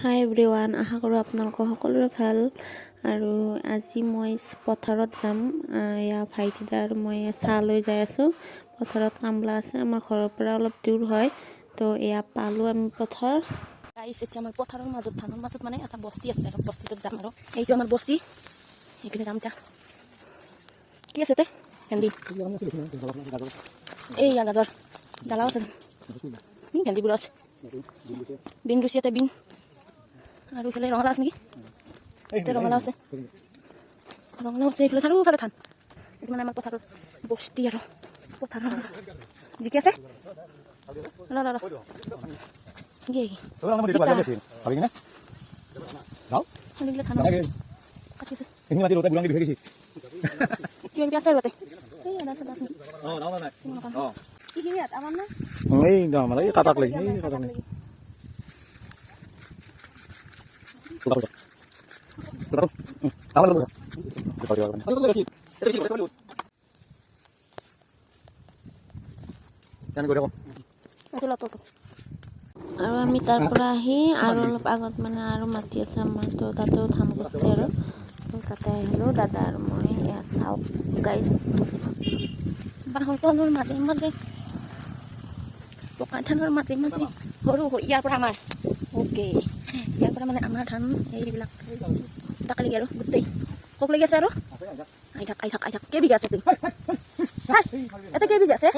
হাই everyone, আশা কৰোঁ আপোনালোকৰ সকলোৰে ভাল। আৰু আজি মই পথাৰত যাম। এয়া ভাইটিদা আৰু মই চাহ লৈ যাই আছোঁ। পথাৰত কামলা আছে, আমাৰ ঘৰৰ পৰা অলপ দূৰ হয়। তো এয়া পালোঁ আমি পথাৰ। এতিয়া মই পথাৰৰ মাজত, ধানৰ মাজত মানে এটা বস্তি আছে আৰু বস্তিটোত যাম। আৰু এইটো আমাৰ বস্তি, এইপিনে যাম। এতিয়া কি আছে তে ভেন্দি, এইয়া গাজৰ জ্বালাও আছে, ভেন্দিবোৰ আছে, বিন ৰুচি ইয়াতে বিন আৰু এইফালে ৰঙালাও আছে নেকি? এতিয়া ৰঙালাও আছে, এইফালে চাৰিওফালে ধান। এইটো মানে আমাৰ পথাৰৰ বস্তি আৰু পথাৰৰ জিকি আছে। আৰু আমি তাৰ পৰা আহি আৰু অলপ আগত মানে আৰু মাটি আছে আমাৰ, তো তাতেও ধান কৰিছে আৰু তাতে আহিলোঁ দাদা আৰু মই। এয়া চাওক গাইছ, বাঁহৰ তলৰ মাজে মাজে, পকা ধানৰ মাজে মাজে সৰু সৰু, ইয়াৰ পৰা আমাৰ অ'কে, ইয়াৰ পৰা মানে আমাৰ ধান এইবিলাক তাকালেগি আৰু গোটেই পোক লাগি আছে। আৰু আই থাক কেইবিঘা আছে এতে কেইবিঘা আছে?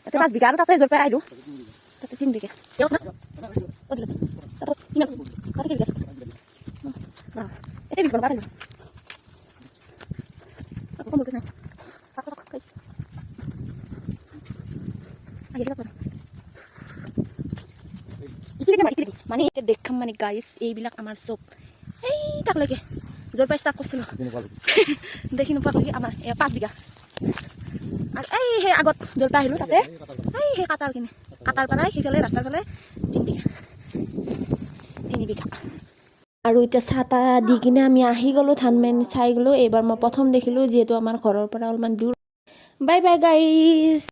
এতে 5 বিঘা আৰু তাতে জলপাই আহিলোঁ, তাতে 3 বিঘা। মানে এতিয়া দেখাম মানে গাইছ, এইবিলাক আমাৰ চব এই তাক লাগে জলপাই ষ্টাৰ্ট কৰিছিলোঁ দেখি নোপোৱালৈকে আমাৰ 5 বিঘা। আৰু এই সেই আগত জলপাই আহিলোঁ, তাতে এই সেই কাটাৰ পৰা সেইফালে ৰাস্তাৰ ফালে 3 বিঘা। আৰু এতিয়া চাহ তাহ দি কিনে আমি আহি গ'লোঁ, ধান মানি চাই গ'লোঁ। এইবাৰ মই প্ৰথম দেখিলোঁ, যিহেতু আমাৰ ঘৰৰ পৰা অলপমান দূৰ। বাই বাই গাইছ।